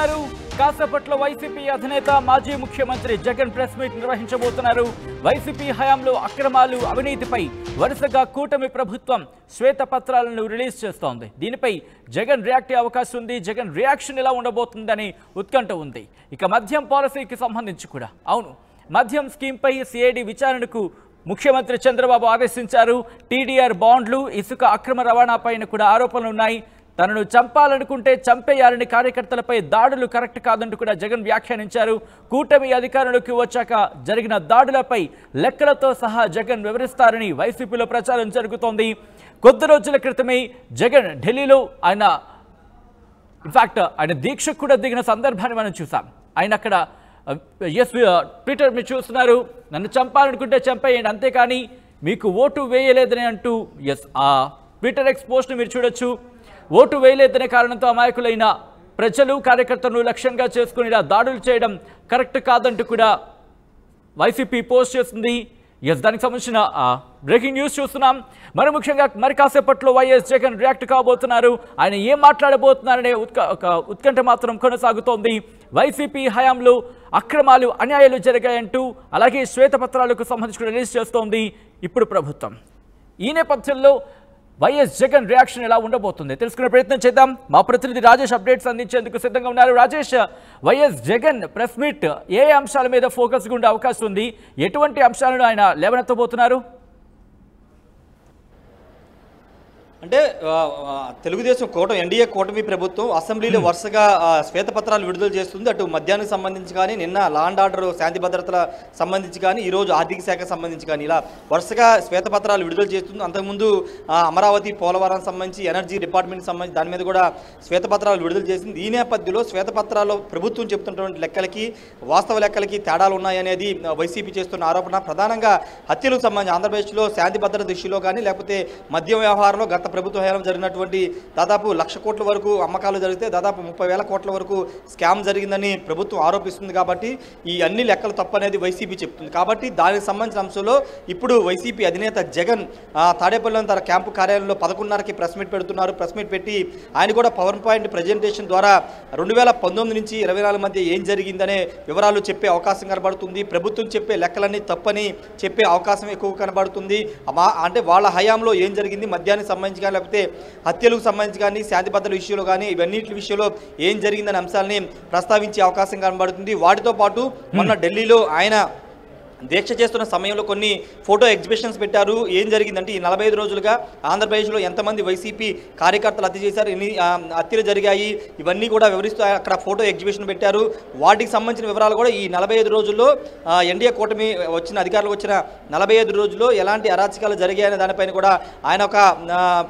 చూస్తున్నారు కాసేపట్లో వైసీపీ అధినేత మాజీ ముఖ్యమంత్రి జగన్ ప్రెస్ మీట్ నిర్వహించబోతున్నారు. వైసీపీ హయాంలో అక్రమాలు అవినీతిపై వరుసగా కూటమి ప్రభుత్వం శ్వేతపత్రాలను రిలీజ్ చేస్తోంది. దీనిపై జగన్ రియాక్ట్ అయ్యే అవకాశం ఉంది. జగన్ రియాక్షన్ ఎలా ఉండబోతుందని ఉత్కంఠ ఉంది. ఇక మద్యం పాలసీకి సంబంధించి కూడా మద్యం స్కీమ్పై సిఐడి విచారణకు ముఖ్యమంత్రి చంద్రబాబు ఆదేశించారు. టీడీఆర్ బాండ్లు, ఇసుక అక్రమ రవాణాపైన కూడా ఆరోపణలు ఉన్నాయి. తనను చంపాలనుకుంటే చంపేయాలని కార్యకర్తలపై దాడులు కరెక్ట్ కాదంటూ కూడా జగన్ వ్యాఖ్యానించారు. కూటమి అధికారంలోకి వచ్చాక జరిగిన దాడులపై లెక్కలతో సహా జగన్ వివరిస్తారని వైసీపీలో ప్రచారం జరుగుతోంది. కొద్ది రోజుల క్రితమే జగన్ ఢిల్లీలో ఆయన దీక్షకు కూడా దిగిన సందర్భాన్ని మనం చూసాం. ఆయన అక్కడ ట్విట్టర్ మీరు చూస్తున్నారు, నన్ను చంపాలనుకుంటే చంపేయండి, అంతేకాని మీకు ఓటు వేయలేదని అంటూ ఆ ట్విట్టర్ ఎక్స్ పోస్ట్ని మీరు చూడొచ్చు. ఓటు వేయలేదనే కారణంతో అమాయకులైన ప్రజలు కార్యకర్తలను లక్ష్యంగా చేసుకుని ఇలా దాడులు చేయడం కరెక్ట్ కాదంటూ కూడా వైసీపీ పోస్ట్ చేస్తుంది. దానికి సంబంధించిన బ్రేకింగ్ న్యూస్ చూస్తున్నాం. మరి ముఖ్యంగా మరి కాసేపట్లో వైఎస్ జగన్ రియాక్ట్ కాబోతున్నారు. ఆయన ఏం మాట్లాడబోతున్నారనే ఉత్కంఠ మాత్రం కొనసాగుతోంది. వైసీపీ హయాంలో అక్రమాలు అన్యాయాలు జరిగాయంటూ అలాగే శ్వేతపత్రాలకు సంబంధించి రిలీజ్ చేస్తోంది ఇప్పుడు ప్రభుత్వం. ఈ నేపథ్యంలో వైఎస్ జగన్ రియాక్షన్ ఎలా ఉండబోతుంది తెలుసుకునే ప్రయత్నం చేద్దాం. మా ప్రతినిధి రాజేష్ అప్డేట్స్ అందించేందుకు సిద్ధంగా ఉన్నారు. Rajesh, YS Jagan press meet ఏ అంశాల మీద ఫోకస్గా ఉండే అవకాశం ఉంది? ఎటువంటి అంశాలను ఆయన లేవనెత్తబోతున్నారు? అంటే తెలుగుదేశం ఎన్డీఏ కూటమి ప్రభుత్వం అసెంబ్లీలో వరుసగా శ్వేతపత్రాలు విడుదల చేస్తుంది. అటు మద్యానికి సంబంధించి కానీ, నిన్న లా అండ్ ఆర్డర్ శాంతి భద్రతల సంబంధించి కానీ, ఈరోజు ఆర్థిక శాఖకు సంబంధించి కానీ ఇలా వరుసగా శ్వేతపత్రాలు విడుదల చేస్తుంది. అంతకుముందు అమరావతి, పోలవరం సంబంధించి, ఎనర్జీ డిపార్ట్మెంట్కి సంబంధించి దాని మీద కూడా శ్వేతపత్రాలు విడుదల చేసింది. ఈ నేపథ్యంలో శ్వేతపత్రాల్లో ప్రభుత్వం చెబుతున్నటువంటి లెక్కలకి వాస్తవ లెక్కలకి తేడాలు ఉన్నాయనేది వైసీపీ చేస్తున్న ఆరోపణ. ప్రధానంగా హత్యలకు సంబంధించి ఆంధ్రప్రదేశ్లో శాంతి భద్రత ఇష్యూలో కానీ, లేకపోతే మద్యం వ్యవహారంలో గత ప్రభుత్వ హయాంలో జరిగినటువంటి దాదాపు 1,00,000 కోట్ల వరకు అమ్మకాలు జరిగితే దాదాపు 30,000 కోట్ల వరకు స్కామ్ జరిగిందని ప్రభుత్వం ఆరోపిస్తుంది. కాబట్టి ఈ అన్ని లెక్కలు తప్పనేది వైసీపీ చెప్తుంది. కాబట్టి దానికి సంబంధించిన అంశంలో ఇప్పుడు వైసీపీ అధినేత జగన్ తాడేపల్లిలోని తన క్యాంపు కార్యాలయంలో 11:30కి ప్రెస్ మీట్ పెడుతున్నారు. ప్రెస్ మీట్ పెట్టి ఆయన కూడా పవర్ పాయింట్ ప్రజెంటేషన్ ద్వారా 2019 నుంచి 24 మధ్య ఏం జరిగిందనే వివరాలు చెప్పే అవకాశం కనబడుతుంది. ప్రభుత్వం చెప్పే లెక్కలన్నీ తప్పని చెప్పే అవకాశం ఎక్కువ కనబడుతుంది. అంటే వాళ్ళ హయాంలో ఏం జరిగింది, మద్యానికి సంబంధించి కానీ, లేకపోతే హత్యలకు సంబంధించి కానీ, శాంతి భద్రతల విషయంలో కానీ, ఇవన్నిటి విషయంలో ఏం జరిగిందనే అంశాలని ప్రస్తావించే అవకాశం కనబడుతుంది. వాటితో పాటు మొన్న ఢిల్లీలో ఆయన దీక్ష చేస్తున్న సమయంలో కొన్ని ఫోటో ఎగ్జిబిషన్స్ పెట్టారు. ఏం జరిగిందంటే ఈ 45 రోజులుగా ఆంధ్రప్రదేశ్లో ఎంతమంది వైసీపీ కార్యకర్తలు హత్య చేశారు, ఎన్ని హత్యలు జరిగాయి, ఇవన్నీ కూడా వివరిస్తూ అక్కడ ఫోటో ఎగ్జిబిషన్ పెట్టారు. వాటికి సంబంధించిన వివరాలు కూడా ఈ 45 రోజుల్లో ఎన్డీఏ కూటమి అధికారులు వచ్చిన 45 రోజుల్లో ఎలాంటి అరాచకాలు జరిగాయనే దానిపైన కూడా ఆయన ఒక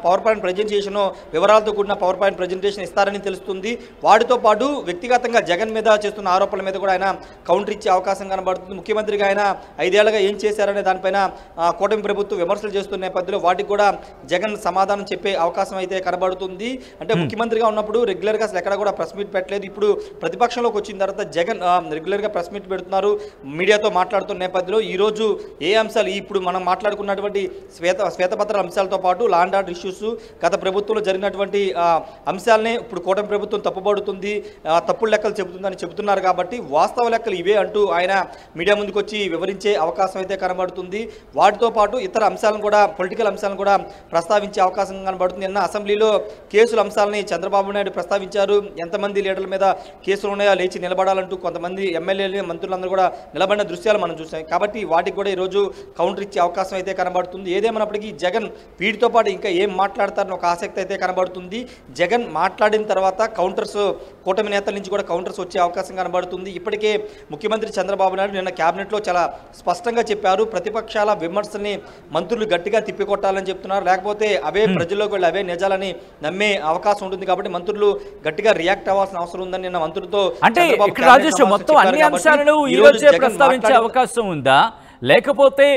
పవర్ పాయింట్ ప్రజెంటేషన్ వివరాలతో కూడిన పవర్ పాయింట్ ప్రజెంటేషన్ ఇస్తారని తెలుస్తుంది. వాటితో పాటు వ్యక్తిగతంగా జగన్ మీద చేస్తున్న ఆరోపణల మీద కూడా ఆయన కౌంటర్ ఇచ్చే అవకాశం కనబడుతుంది. ముఖ్యమంత్రిగా ఆయన 5 ఏళ్లుగా ఏం చేశారనే దానిపైన కూటమి ప్రభుత్వం విమర్శలు చేస్తున్న నేపథ్యంలో వాటికి కూడా జగన్ సమాధానం చెప్పే అవకాశం అయితే కనబడుతుంది. అంటే ముఖ్యమంత్రిగా ఉన్నప్పుడు రెగ్యులర్గా అసలు ఎక్కడ కూడా ప్రెస్ మీట్ పెట్టలేదు. ఇప్పుడు ప్రతిపక్షంలోకి వచ్చిన తర్వాత జగన్ రెగ్యులర్గా ప్రెస్ మీట్ పెడుతున్నారు, మీడియాతో మాట్లాడుతున్న నేపథ్యంలో ఈరోజు ఏ అంశాలు ఇప్పుడు మనం మాట్లాడుకున్నటువంటి శ్వేతపత్రాల అంశాలతో పాటు లా అండ్ ఆర్డర్ ఇష్యూస్, గత ప్రభుత్వంలో జరిగినటువంటి అంశాలనే ఇప్పుడు కూటమి ప్రభుత్వం తప్పుపడుతుంది, తప్పుడు లెక్కలు చెబుతుందని చెబుతున్నారు. కాబట్టి వాస్తవ లెక్కలు ఇవే అంటూ ఆయన మీడియా ముందుకు వచ్చి వివరించే అవకాశం అయితే కనబడుతుంది. వాటితో పాటు ఇతర అంశాలను కూడా, పొలిటికల్ అంశాలను కూడా ప్రస్తావించే అవకాశం కనబడుతుంది. నిన్న అసెంబ్లీలో కేసుల అంశాలని చంద్రబాబు నాయుడు ప్రస్తావించారు. ఎంతమంది లీడర్ల మీద కేసులు ఉన్నాయో లేచి నిలబడాలంటూ కొంతమంది ఎమ్మెల్యేలు, మంత్రులందరూ కూడా నిలబడిన దృశ్యాలు మనం చూసాం. కాబట్టి వాటికి కూడా ఈరోజు కౌంటర్ ఇచ్చే అవకాశం అయితే కనబడుతుంది. ఏదేమైనప్పటికీ జగన్ వీటితో పాటు ఇంకా ఏం మాట్లాడతారని ఒక ఆసక్తి అయితే కనబడుతుంది. జగన్ మాట్లాడిన తర్వాత కౌంటర్స్, కూటమి నేతల నుంచి కూడా కౌంటర్స్ వచ్చే అవకాశం కనబడుతుంది. ఇప్పటికే ముఖ్యమంత్రి చంద్రబాబు నాయుడు నిన్న క్యాబినెట్లో చాలా స్పష్టంగా చెప్పారు. ప్రతిపక్షాల విమర్శల్ని మంత్రులు గట్టిగా తిప్పికొట్టాలని చెప్తున్నారు. లేకపోతే అవే ప్రజల్లోకి వెళ్ళి అవే నిజాలని నమ్మే అవకాశం ఉంటుంది. కాబట్టి మంత్రులు గట్టిగా రియాక్ట్ అవ్వాల్సిన అవసరం ఉందని నిన్న మంత్రులతో మొత్తం అన్ని అంశాలను ఈ రోజే ప్రస్తావించే అవకాశం ఉందా? లేకపోతే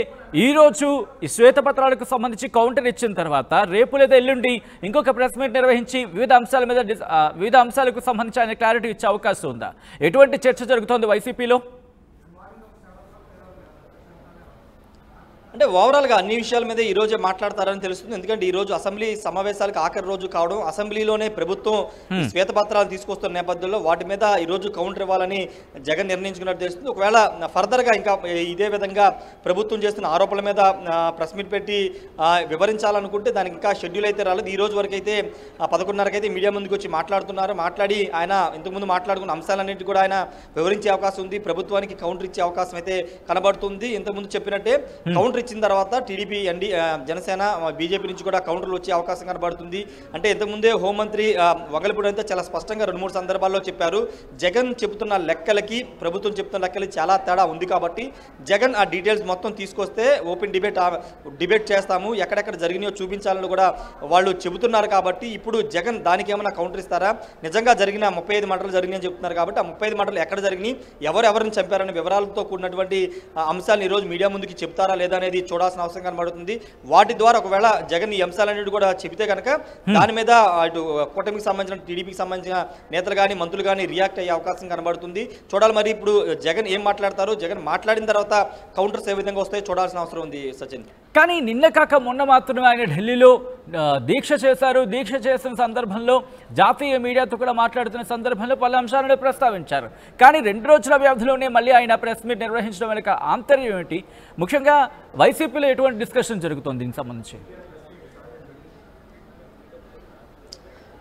ఈ రోజు ఈ శ్వేతపత్రాలకు సంబంధించి కౌంటర్ ఇచ్చిన తర్వాత రేపు లేదా ఎల్లుండి ఇంకొక ప్రెస్ మీట్ నిర్వహించి వివిధ అంశాలకు సంబంధించి ఆయన క్లారిటీ ఇచ్చే అవకాశం ఉందా? ఎటువంటి చర్చ జరుగుతోంది వైసీపీలో? అంటే ఓవరాల్గా అన్ని విషయాల మీద ఈ రోజే మాట్లాడతారని తెలుస్తుంది. ఎందుకంటే ఈ రోజు అసెంబ్లీ సమావేశాలకు ఆఖరి రోజు కావడం, అసెంబ్లీలోనే ప్రభుత్వం శ్వేతపత్రాలు తీసుకొస్తున్న నేపథ్యంలో వాటి మీద ఈ రోజు కౌంటర్ ఇవ్వాలని జగన్ నిర్ణయించుకున్నట్టు తెలుస్తుంది. ఒకవేళ ఫర్దర్గా ఇంకా ఇదే విధంగా ప్రభుత్వం చేస్తున్న ఆరోపణల మీద ప్రెస్ మీట్ పెట్టి వివరించాలనుకుంటే దానికి ఇంకా షెడ్యూల్ అయితే రాలేదు. ఈ రోజు వరకు అయితే 11:30కి అయితే మీడియా ముందుకు వచ్చి మాట్లాడుతున్నారు. మాట్లాడి ఆయన ఇంతకుముందు మాట్లాడుకున్న అంశాలన్నింటి కూడా ఆయన వివరించే అవకాశం ఉంది. ప్రభుత్వానికి కౌంటర్ ఇచ్చే అవకాశం అయితే కనబడుతుంది. ఇంతకుముందు చెప్పినట్టే కౌంటర్ ఇచ్చిన తర్వాత టీడీపీ జనసేన బీజేపీ నుంచి కూడా కౌంటర్లు వచ్చే అవకాశం కనబడుతుంది. అంటే ఇంతకుముందే హోంమంత్రి వగలపూడి అయితే చాలా స్పష్టంగా 2-3 సందర్భాల్లో చెప్పారు, జగన్ చెబుతున్న లెక్కలకి ప్రభుత్వం చెప్తున్న లెక్కలకి చాలా తేడా ఉంది కాబట్టి జగన్ ఆ డీటెయిల్స్ మొత్తం తీసుకొస్తే ఓపెన్ డిబేట్ చేస్తాము, ఎక్కడెక్కడ జరిగినాయో చూపించాలని కూడా వాళ్ళు చెబుతున్నారు. కాబట్టి ఇప్పుడు జగన్ దానికి ఏమైనా కౌంటర్ ఇస్తారా? నిజంగా జరిగిన 35 మర్డర్లు జరిగినాయని చెప్తున్నారు కాబట్టి ఆ 35 మర్డర్లు ఎక్కడ జరిగినాయి, ఎవరిని చంపారనే వివరాలతో కూడినటువంటి అంశాలను ఈరోజు మీడియా ముందుకి చెప్తారా లేదా అనేది చూడాల్సిన అవసరం కనబడుతుంది. వాటి ద్వారా ఒకవేళ జగన్ ఈ అంశాలన్నిటి కూడా చెబితే కనుక దాని మీద ఇటు కూటమికి సంబంధించిన టీడీపీకి సంబంధించిన నేతలు కానీ మంత్రులు కానీ రియాక్ట్ అయ్యే అవకాశం కనబడుతుంది. చూడాలి మరి ఇప్పుడు జగన్ ఏం మాట్లాడతారు, జగన్ మాట్లాడిన తర్వాత కౌంటర్స్ ఏ విధంగా వస్తాయో చూడాల్సిన అవసరం ఉంది సచిన్. కానీ నిన్న కాక మొన్న మాత్రమే ఆయన ఢిల్లీలో దీక్ష చేశారు. దీక్ష చేసిన సందర్భంలో జాతీయ మీడియాతో కూడా మాట్లాడుతున్న సందర్భంలో పలు అంశాలను ప్రస్తావించారు. కానీ 2 రోజుల వ్యవధిలోనే మళ్ళీ ఆయన ప్రెస్ మీట్ నిర్వహించడం వెనుక ఆంతర్యం ఏంటి? ముఖ్యంగా వైసీపీలో ఎటువంటి డిస్కషన్ జరుగుతుంది దీనికి సంబంధించి?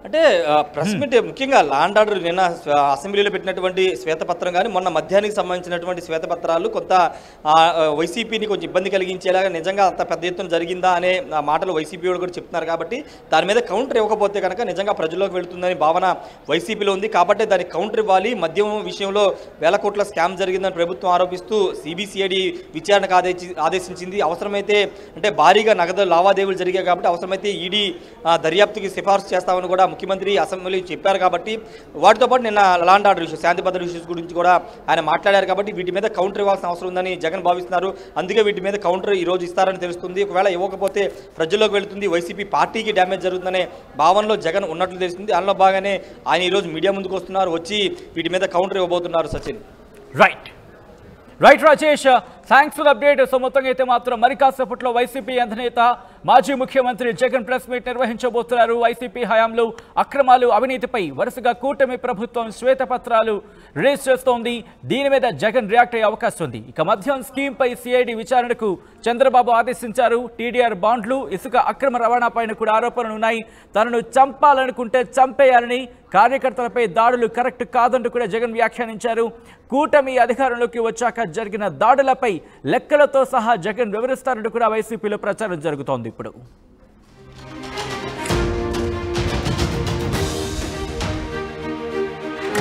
అంటే ప్రెస్ మీట్ ముఖ్యంగా ల్యాండ్ ఆర్డర్ నిన్న అసెంబ్లీలో పెట్టినటువంటి శ్వేతపత్రం కానీ మొన్న మధ్యాహ్నానికి సంబంధించినటువంటి శ్వేతపత్రాలు కొంత వైసీపీని కొంచెం ఇబ్బంది కలిగించేలాగా నిజంగా అంత పెద్ద ఎత్తున జరిగిందా అనే మాటలు వైసీపీ వాళ్ళు కూడా చెప్తున్నారు. కాబట్టి దాని మీద కౌంటర్ ఇవ్వకపోతే కనుక నిజంగా ప్రజల్లోకి వెళుతుందని భావన వైసీపీలో ఉంది. కాబట్టి దానికి కౌంటర్ ఇవ్వాలి. మద్యం విషయంలో 1000 కోట్ల స్కామ్ జరిగిందని ప్రభుత్వం ఆరోపిస్తూ సిబిసిఐడి విచారణకు ఆదేశించింది. అవసరమైతే అంటే భారీగా నగదు లావాదేవీలు జరిగాయి కాబట్టి అవసరమైతే ఈడీ దర్యాప్తుకి సిఫార్సు చేస్తామని కూడా ముఖ్యమంత్రి అసెంబ్లీ చెప్పారు. కాబట్టి వాటితో పాటు నిన్న ల్యాండ్ ఆర్డర్ ఇష్యూస్, శాంతి భద్రత ఇష్యూస్ గురించి కూడా ఆయన మాట్లాడారు. కాబట్టి వీటి మీద కౌంటర్ ఇవ్వాల్సిన అవసరం ఉందని జగన్ భావిస్తున్నారు. అందుకే వీటి మీద కౌంటర్ ఈ రోజు ఇస్తారని తెలుస్తుంది. ఒకవేళ ఇవ్వకపోతే ప్రజల్లోకి వెళుతుంది, వైసీపీ పార్టీకి డ్యామేజ్ జరుగుతుందనే భావనలో జగన్ ఉన్నట్లు తెలుస్తుంది. అందులో భాగంగానే ఆయన ఈరోజు మీడియా ముందుకు వస్తున్నారు, వచ్చి వీటి మీద కౌంటర్ ఇవ్వబోతున్నారు. Sachin right Rajesh, thanks for update. So మొత్తంగా అయితే మాత్రం మరి కాసేపట్లో వైసీపీ అధినేత మాజీ ముఖ్యమంత్రి జగన్ ప్రెస్ మీట్ నిర్వహించబోతున్నారు. వైసీపీ హయాంలో అక్రమాలు అవినీతిపై వరుసగా కూటమి ప్రభుత్వం శ్వేతపత్రాలు రిలీజ్ చేస్తోంది. దీని మీద జగన్ రియాక్ట్ అయ్యే అవకాశం ఉంది. ఇక మద్యం స్కీమ్పై సిఐడి విచారణకు చంద్రబాబు ఆదేశించారు. టీడీఆర్ బాండ్లు, ఇసుక అక్రమ రవాణాపైన కూడా ఆరోపణలు ఉన్నాయి. తనను చంపాలనుకుంటే చంపేయాలని, కార్యకర్తలపై దాడులు కరెక్ట్ కాదంటూ కూడా జగన్ వ్యాఖ్యానించారు. కూటమి అధికారంలోకి వచ్చాక జరిగిన దాడులపై లెక్కలతో సహా జగన్ వివరిస్తారంటూ కూడా వైసీపీలో ప్రచారం జరుగుతోంది ఇప్పుడు.